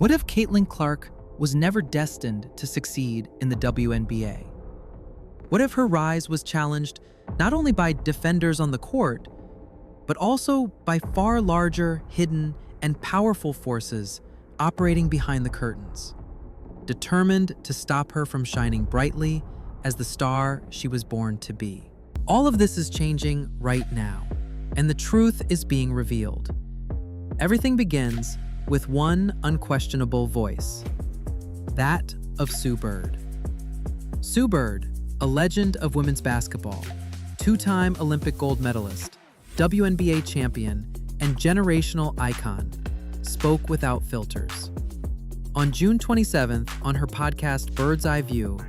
What if Caitlin Clark was never destined to succeed in the WNBA? What if her rise was challenged not only by defenders on the court, but also by far larger, hidden, and powerful forces operating behind the curtains, determined to stop her from shining brightly as the star she was born to be? All of this is changing right now, and the truth is being revealed. Everything begins with one unquestionable voice, that of Sue Bird. Sue Bird, a legend of women's basketball, two-time Olympic gold medalist, WNBA champion, and generational icon, spoke without filters. On June 27th, on her podcast Bird's Eye View,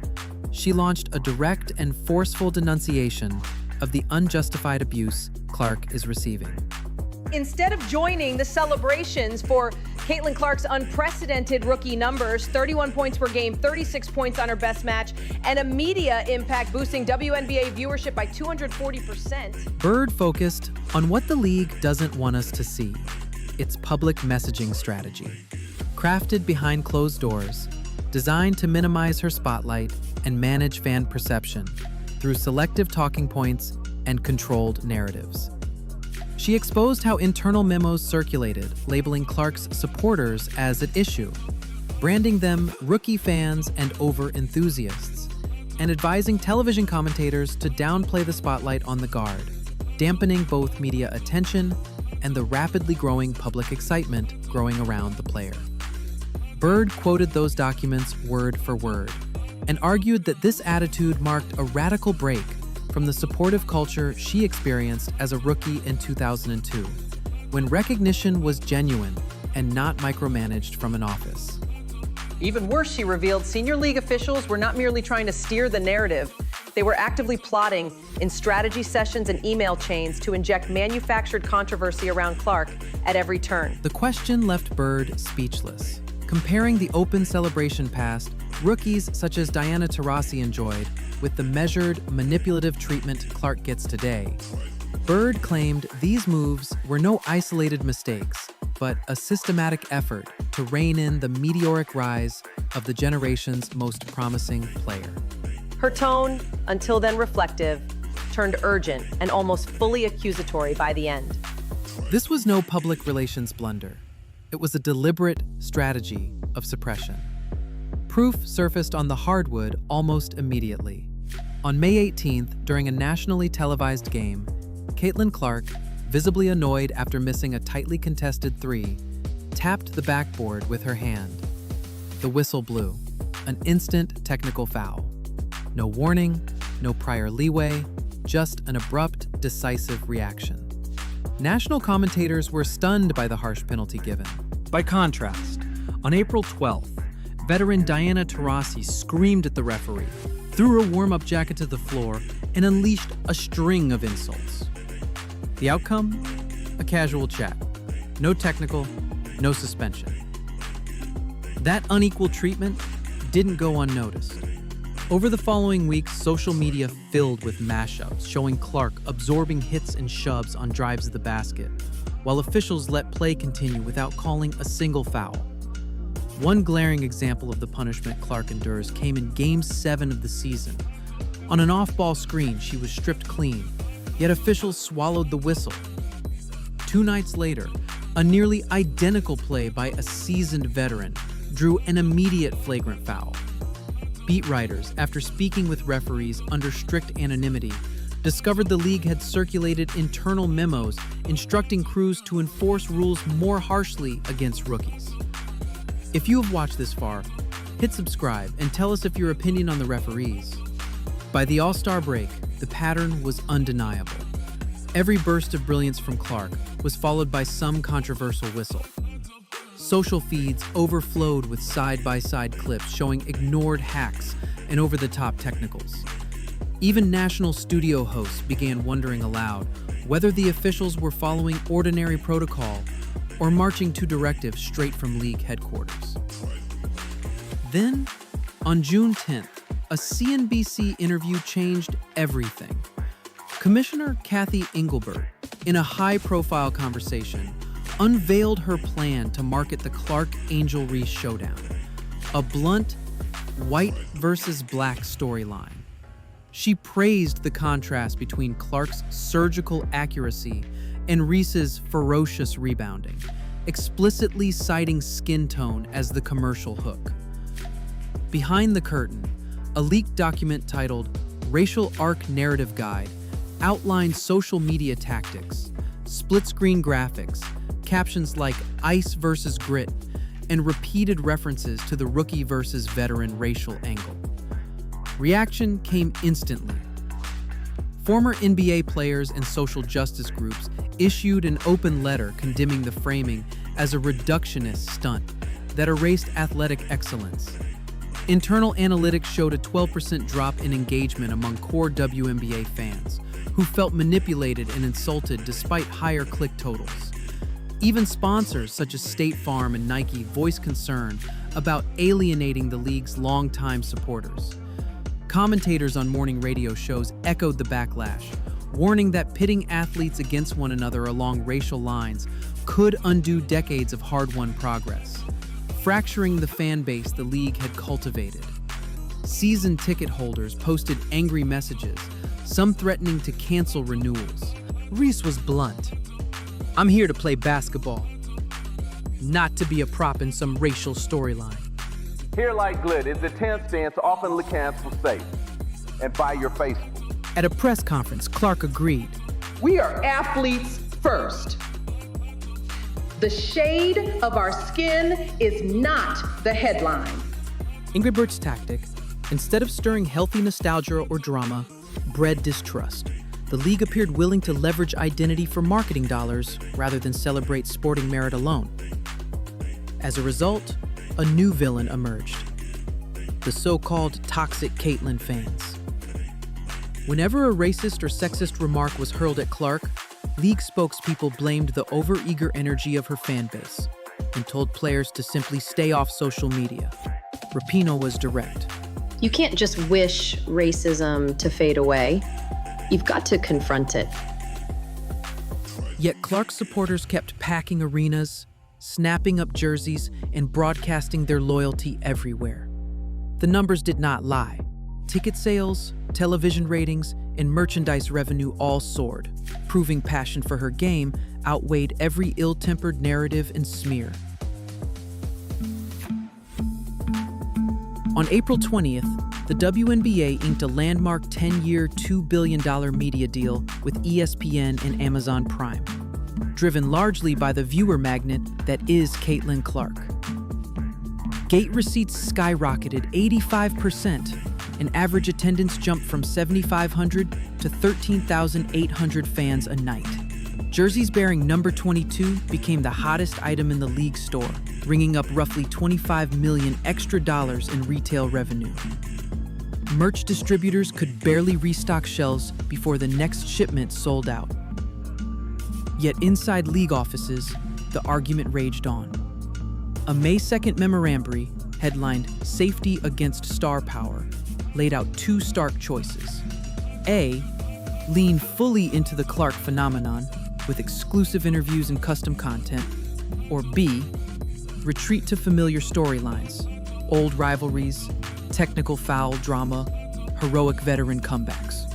she launched a direct and forceful denunciation of the unjustified abuse Clark is receiving. Instead of joining the celebrations for Caitlin Clark's unprecedented rookie numbers, 31 points per game, 36 points on her best match, and a media impact boosting WNBA viewership by 240%. Bird focused on what the league doesn't want us to see, its public messaging strategy. Crafted behind closed doors, designed to minimize her spotlight and manage fan perception through selective talking points and controlled narratives. She exposed how internal memos circulated, labeling Clark's supporters as at issue, branding them rookie fans and over-enthusiasts, and advising television commentators to downplay the spotlight on the guard, dampening both media attention and the rapidly growing public excitement growing around the player. Bird quoted those documents word for word and argued that this attitude marked a radical break from the supportive culture she experienced as a rookie in 2002, when recognition was genuine and not micromanaged from an office. Even worse, she revealed, senior league officials were not merely trying to steer the narrative, they were actively plotting in strategy sessions and email chains to inject manufactured controversy around Clark at every turn. The question left Bird speechless, comparing the open celebration past rookies such as Diana Taurasi enjoyed with the measured, manipulative treatment Clark gets today. Bird claimed these moves were no isolated mistakes, but a systematic effort to rein in the meteoric rise of the generation's most promising player. Her tone, until then reflective, turned urgent and almost fully accusatory by the end. This was no public relations blunder. It was a deliberate strategy of suppression. Proof surfaced on the hardwood almost immediately. On May 18th, during a nationally televised game, Caitlin Clark, visibly annoyed after missing a tightly contested three, tapped the backboard with her hand. The whistle blew, an instant technical foul. No warning, no prior leeway, just an abrupt, decisive reaction. National commentators were stunned by the harsh penalty given. By contrast, on April 12th, veteran Diana Taurasi screamed at the referee, threw her warm-up jacket to the floor, and unleashed a string of insults. The outcome? A casual chat. No technical, no suspension. That unequal treatment didn't go unnoticed. Over the following weeks, social media filled with mashups showing Clark absorbing hits and shoves on drives of the basket, while officials let play continue without calling a single foul. One glaring example of the punishment Clark endures came in Game 7 of the season. On an off-ball screen, she was stripped clean, yet officials swallowed the whistle. 2 nights later, a nearly identical play by a seasoned veteran drew an immediate flagrant foul. Beat writers, after speaking with referees under strict anonymity, discovered the league had circulated internal memos instructing crews to enforce rules more harshly against rookies. If you have watched this far, hit subscribe and tell us if your opinion on the referees. By the All-Star break, the pattern was undeniable. Every burst of brilliance from Clark was followed by some controversial whistle. Social feeds overflowed with side-by-side clips showing ignored hacks and over-the-top technicals. Even national studio hosts began wondering aloud whether the officials were following ordinary protocol or marching to directives straight from league headquarters. Then, on June 10th, a CNBC interview changed everything. Commissioner Kathy Engelbert, in a high-profile conversation, unveiled her plan to market the Clark Angel Reese showdown, a blunt, white versus black storyline. She praised the contrast between Clark's surgical accuracy and Reese's ferocious rebounding, explicitly citing skin tone as the commercial hook. Behind the curtain, a leaked document titled Racial Arc Narrative Guide outlines social media tactics, split-screen graphics, captions like ice versus grit, and repeated references to the rookie versus veteran racial angle. Reaction came instantly. Former NBA players and social justice groups issued an open letter condemning the framing as a reductionist stunt that erased athletic excellence. Internal analytics showed a 12% drop in engagement among core WNBA fans, who felt manipulated and insulted despite higher click totals. Even sponsors such as State Farm and Nike voiced concern about alienating the league's longtime supporters. Commentators on morning radio shows echoed the backlash, warning that pitting athletes against one another along racial lines could undo decades of hard-won progress, fracturing the fan base the league had cultivated. Season ticket holders posted angry messages, some threatening to cancel renewals. Reese was blunt. "I'm here to play basketball, not to be a prop in some racial storyline." Here like glit is the 10th stance often cancel safe and by your faithful. At a press conference, Clark agreed. "We are athletes first. The shade of our skin is not the headline." Ingrid Bert's tactic, instead of stirring healthy nostalgia or drama, bred distrust. The league appeared willing to leverage identity for marketing dollars rather than celebrate sporting merit alone. As a result, a new villain emerged: the so-called toxic Caitlyn fans. Whenever a racist or sexist remark was hurled at Clark, league spokespeople blamed the overeager energy of her fan base and told players to simply stay off social media. Rapinoe was direct. You can't just wish racism to fade away. You've got to confront it. Yet Clark supporters kept packing arenas, snapping up jerseys, and broadcasting their loyalty everywhere. The numbers did not lie. Ticket sales, television ratings, and merchandise revenue all soared, proving passion for her game outweighed every ill-tempered narrative and smear. On April 20th, the WNBA inked a landmark 10-year, $2 billion media deal with ESPN and Amazon Prime, driven largely by the viewer magnet that is Caitlin Clark. Gate receipts skyrocketed 85%, and average attendance jumped from 7,500 to 13,800 fans a night. Jerseys bearing number 22 became the hottest item in the league store, ringing up roughly $25 million extra in retail revenue. Merch distributors could barely restock shelves before the next shipment sold out. Yet inside league offices, the argument raged on. A May 2nd memorandum, headlined "Safety Against Star Power," laid out two stark choices. A, lean fully into the Clark phenomenon with exclusive interviews and custom content, or B, retreat to familiar storylines, old rivalries, technical foul drama, heroic veteran comebacks.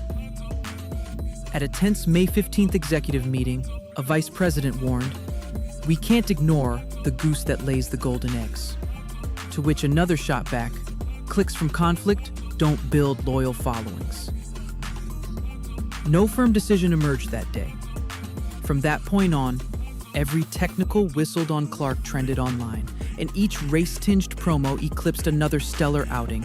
At a tense May 15th executive meeting, a vice president warned, "We can't ignore the goose that lays the golden eggs." To which another shot back, "Clicks from conflict don't build loyal followings." No firm decision emerged that day. From that point on, every technical whistled on Clark trended online, and each race-tinged promo eclipsed another stellar outing.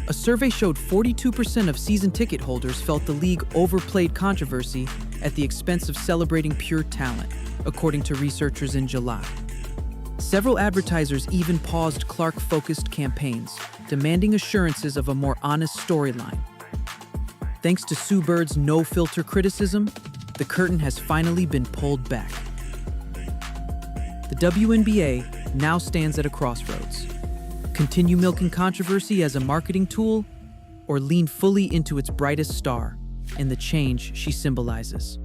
A survey showed 42% of season ticket holders felt the league overplayed controversy at the expense of celebrating pure talent, according to researchers in July. Several advertisers even paused Clark-focused campaigns, demanding assurances of a more honest storyline. Thanks to Sue Bird's no-filter criticism, the curtain has finally been pulled back. The WNBA now stands at a crossroads. Continue milking controversy as a marketing tool, or lean fully into its brightest star and the change she symbolizes?